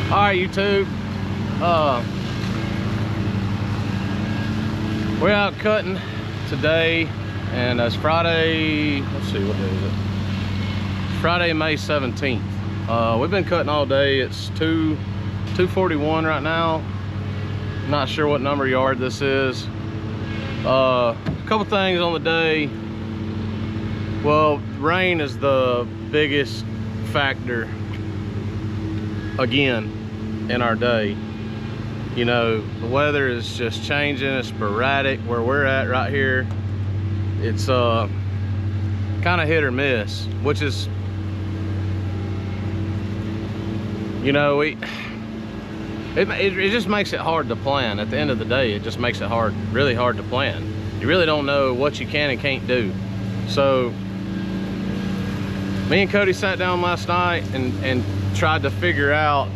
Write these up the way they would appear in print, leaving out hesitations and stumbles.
All right, YouTube. We're out cutting today, and it's Friday. Let's see, what day is it? Friday, May 17th. We've been cutting all day. It's 2:41 right now. Not sure what number yard this is. A couple things on the day. Well, rain is the biggest factor again in our day. You know, the weather is just changing. It's sporadic. Where we're at right here, it's kind of hit or miss, which is, you know, it just makes it hard to plan. At the end of the day, it just makes it really hard to plan. You really don't know what you can and can't do. So me and Cody sat down last night and tried to figure out,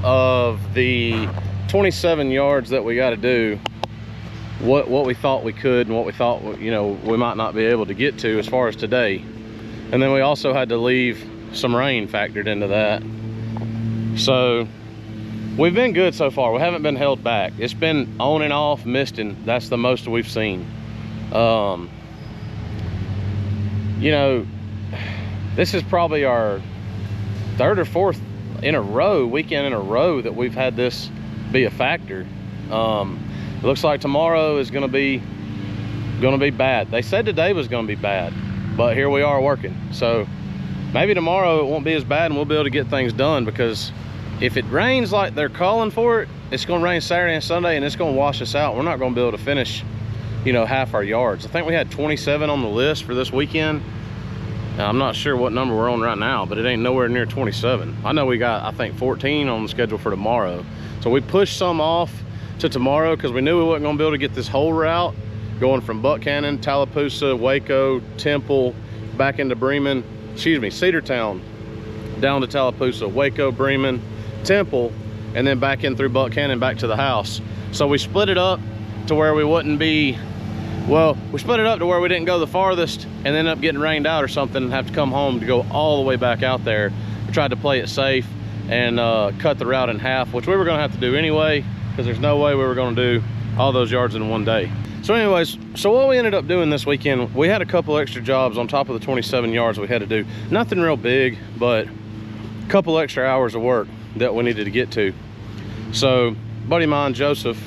of the 27 yards that we got to do, what we thought we could and what we thought, you know, we might not be able to get to as far as today. And then we also had to leave some rain factored into that. So we've been good so far. We haven't been held back. It's been on and off misting. That's the most we've seen. You know, this is probably our third or fourth weekend in a row that we've had this be a factor. It looks like tomorrow is gonna be bad. They said today was gonna be bad, but here we are working. So maybe tomorrow it won't be as bad and we'll be able to get things done, because if it rains like they're calling for it, it's gonna rain Saturday and Sunday and it's gonna wash us out. We're not gonna be able to finish, you know, half our yards. I think we had 27 on the list for this weekend. Now, I'm not sure what number we're on right now, but it ain't nowhere near 27. I know we got, I think, 14 on the schedule for tomorrow. So we pushed some off to tomorrow because we knew we wasn't gonna be able to get this whole route going from Buck Cannon, Tallapoosa, Waco, Temple, back into Bremen, Cedartown, down to Tallapoosa, Waco, Bremen, Temple, and then back in through Buck Cannon back to the house. So we split it up to where we wouldn't be, well, we split it up to where we didn't go the farthest and end up getting rained out or something and have to come home to go all the way back out there. We tried to play it safe and cut the route in half, which we were gonna have to do anyway, because there's no way we were gonna do all those yards in one day. So anyways, so what we ended up doing this weekend, we had a couple extra jobs on top of the 27 yards we had to do. Nothing real big, but a couple extra hours of work that we needed to get to. So buddy of mine, Joseph,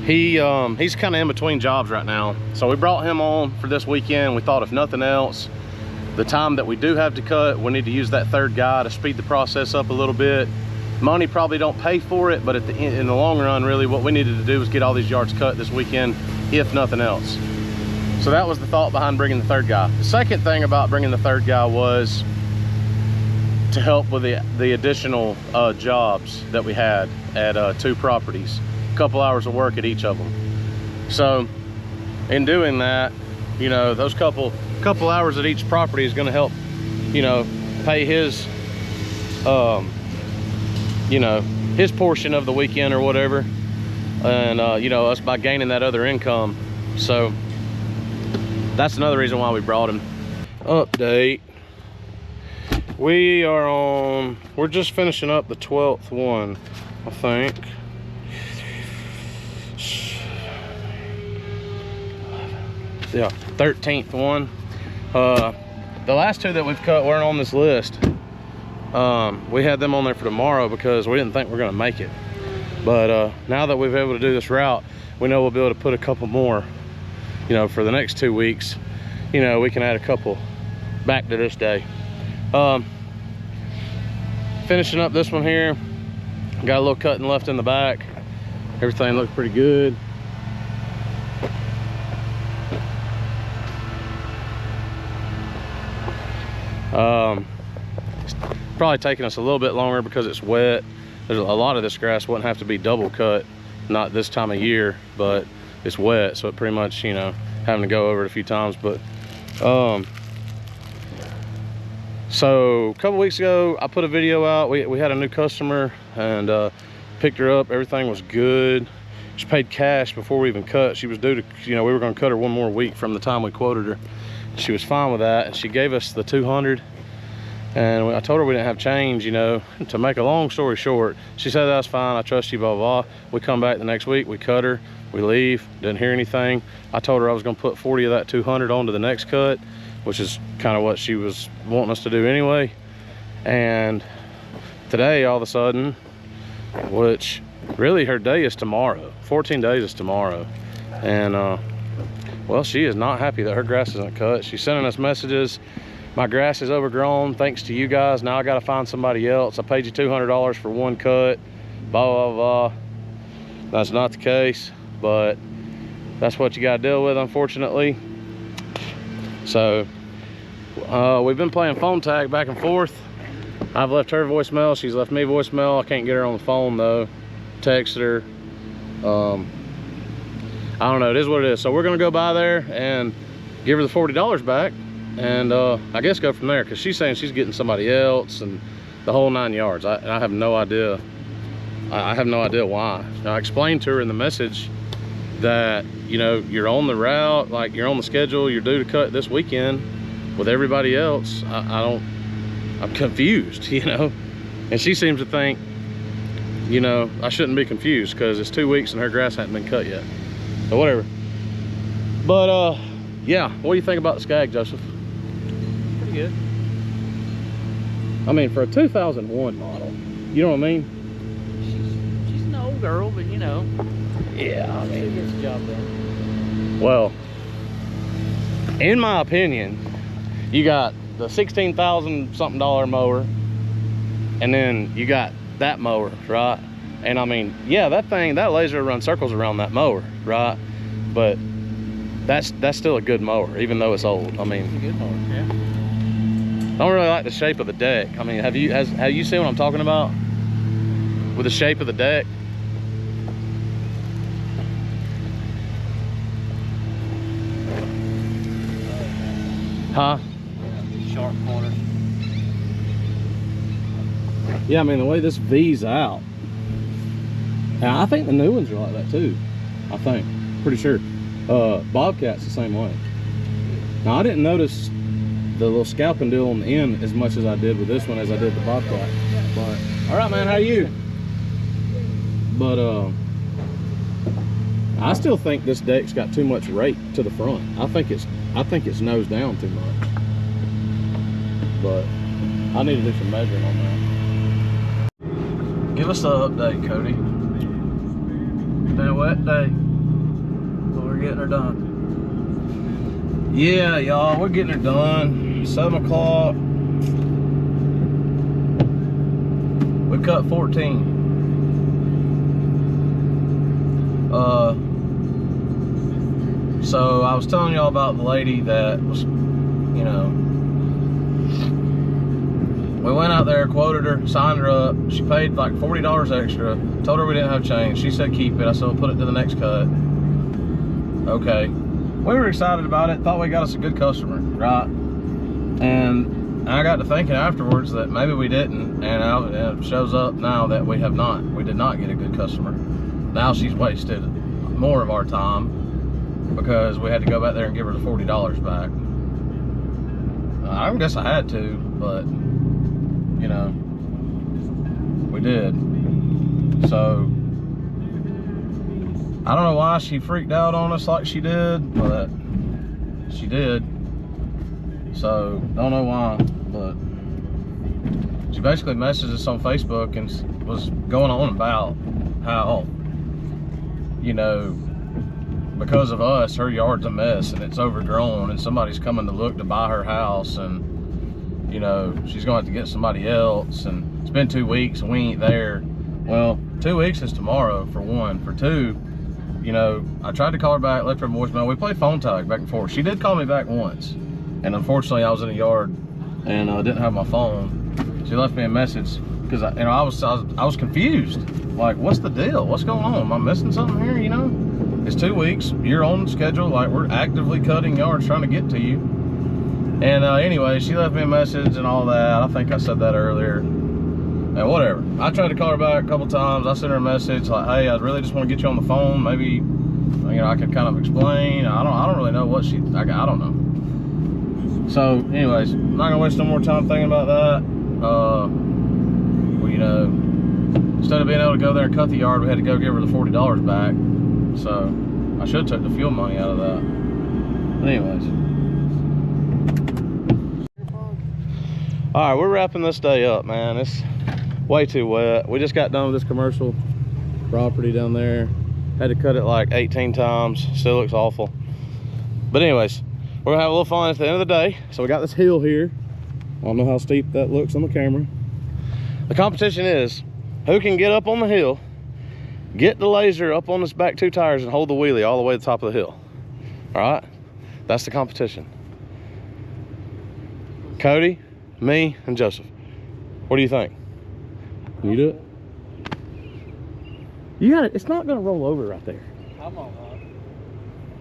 he's kind of in between jobs right now. So we brought him on for this weekend. We thought if nothing else, the time that we do have to cut, we need to use that third guy to speed the process up a little bit. Money probably don't pay for it, but in the long run, really what we needed to do was get all these yards cut this weekend, if nothing else. So that was the thought behind bringing the third guy. The second thing about bringing the third guy was to help with the additional jobs that we had at 2 properties. A couple hours of work at each of them. So in doing that, you know, those couple hours at each property is going to help, you know, pay his you know, his portion of the weekend or whatever, and you know, us by gaining that other income. So that's another reason why we brought him. Update, we're just finishing up the 12th one, I think. Yeah, 13th one. The last 2 that we've cut weren't on this list. We had them on there for tomorrow because we didn't think we were gonna make it. But now that we've been able to do this route, we know we'll be able to put a couple more, you know, for the next 2 weeks. You know, we can add a couple back to this day. Finishing up this one here, got a little cutting left in the back. Everything looks pretty good. It's probably taking us a little bit longer because it's wet. There's a lot of this grass wouldn't have to be double cut, not this time of year, but it's wet, so it pretty much, you know, having to go over it a few times. But so a couple weeks ago I put a video out. We had a new customer and picked her up. Everything was good. She paid cash before we even cut. She was due to, you know, we were going to cut her 1 more week from the time we quoted her. She was fine with that, and she gave us the 200 And I told her we didn't have change, you know. To make a long story short, she said, that's fine, I trust you, blah, blah, blah. We come back the next week, we cut her, we leave, didn't hear anything. I told her I was gonna put 40 of that 200 onto the next cut, which is kind of what she was wanting us to do anyway. And today, all of a sudden, which really her day is tomorrow, 14 days is tomorrow. And well, she is not happy that her grass isn't cut. She's sending us messages. My grass is overgrown thanks to you guys. Now I gotta find somebody else. I paid you $200 for one cut, blah, blah, blah. That's not the case, but that's what you gotta deal with, unfortunately. So we've been playing phone tag back and forth. I've left her voicemail, she's left me voicemail. I can't get her on the phone though. Texted her. I don't know, it is what it is. So we're gonna go by there and give her the $40 back, and I guess go from there, because she's saying she's getting somebody else and the whole 9 yards. I have no idea. I have no idea why. I explained to her in the message that, you know, you're on the route, like you're on the schedule, you're due to cut this weekend with everybody else. I'm confused, you know. And she seems to think, you know, I shouldn't be confused because it's 2 weeks and her grass hasn't been cut yet. So whatever. But yeah, what do you think about the Skag, Joseph? Pretty good. I mean, for a 2001 model, you know what I mean? She's an old girl, but you know. Yeah, I mean, she gets the job done. Well, in my opinion, you got the $16,000 something mower, and then you got that mower, right? And I mean, yeah, that laser runs circles around that mower, right? But that's still a good mower, even though it's old. I mean, It's a good mower, yeah. don't really like the shape of the deck. I mean, have you seen what I'm talking about with the shape of the deck? Huh? Sharp corners. Yeah, I mean, the way this V's out. Now, I think the new ones are like that too. I think, pretty sure. Bobcat's the same way. Now, I didn't notice the little scalping deal on the end as much as I did with this one as I did the Bobcat. But, all right, man, how are you? But I still think this deck's got too much rake to the front. I think it's nose down too much. But I need to do some measuring on that. Give us the update, Cody. Been a wet day, but we're getting her done. Yeah, y'all, we're getting her done. 7 o'clock. We cut 14. So I was telling y'all about the lady that was, you know, we went out there, quoted her, signed her up. She paid like $40 extra. Told her we didn't have change. She said keep it. I said we'll put it to the next cut. Okay. We were excited about it. Thought we got us a good customer, right? And I got to thinking afterwards that maybe we didn't. And it shows up now that we have not. We did not get a good customer. Now she's wasted more of our time because we had to go back there and give her the $40 back. I guess I had to, but you know, we did. So I don't know why she freaked out on us like she did, but she did. So don't know why, but she basically messaged us on Facebook and was going on about how, you know, because of us, her yard's a mess and it's overgrown and somebody's coming to look to buy her house, and you know, she's gonna have to get somebody else, and it's been 2 weeks and we ain't there. Well, 2 weeks is tomorrow, for one. For two, you know, I tried to call her back, left her a voicemail. We played phone tag back and forth. She did call me back once, and unfortunately I was in the yard and didn't have my phone. She left me a message because I was confused. Like, what's the deal? What's going on? Am I missing something here, you know? It's 2 weeks, you're on schedule, like we're actively cutting yards trying to get to you. And anyway, she left me a message and all that. I think I said that earlier. And whatever. I tried to call her back a couple times. I sent her a message like, hey, I really just want to get you on the phone. Maybe, you know, I could kind of explain. I don't really know what I don't know. So anyways, I'm not gonna waste no more time thinking about that. Well, you know, instead of being able to go there and cut the yard, we had to go give her the $40 back. So I should have took the fuel money out of that. But anyways. All right, we're wrapping this day up, man. It's way too wet. We just got done with this commercial property down there. Had to cut it like 18 times. Still looks awful. But anyways, we're gonna have a little fun at the end of the day. So we got this hill here. I don't know how steep that looks on the camera. The competition is who can get up on the hill, get the laser up on his back 2 tires and hold the wheelie all the way to the top of the hill. All right, that's the competition. Cody, me, and Joseph. What do you think? Can you do it? You got it. It's not gonna roll over right there. Come on, huh?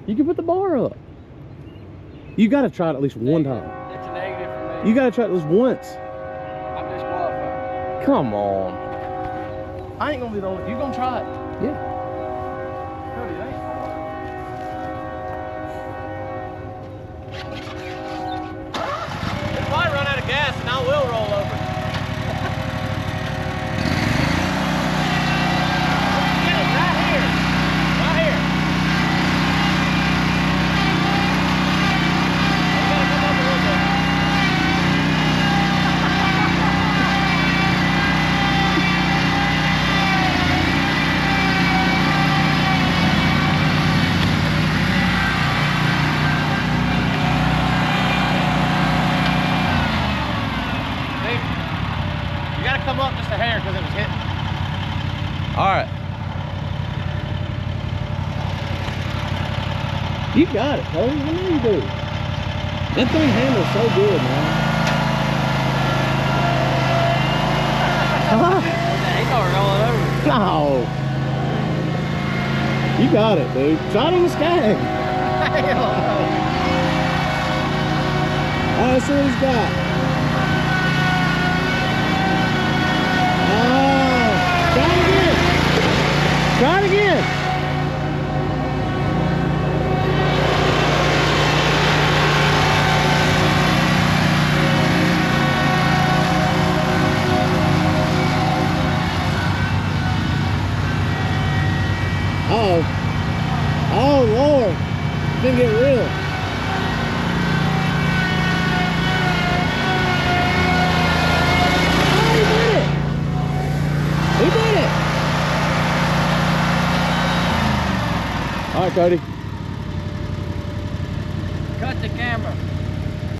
You can put the bar up. You gotta try it at least one time. It's a negative for me. You gotta try it at least once. I'm disqualified. Come on. I ain't gonna be the only. You gonna try it? Yeah. Cody, that ain't hard. If I run out of gas, and I will roll over. Get it right here. Right here. You gotta come up a little bit. You gotta come up just a hair because it was hitting. All right. You got it, Cody. I know you do. That thing handles so good, man. Ain't gonna roll it over. No. You got it, dude. Try it on the skag. All right, let's see what he's got. Try it again. Try it again. Uh-oh. Oh, Lord. It's gonna get real. Oh, he did it. He did it. All right, Cody.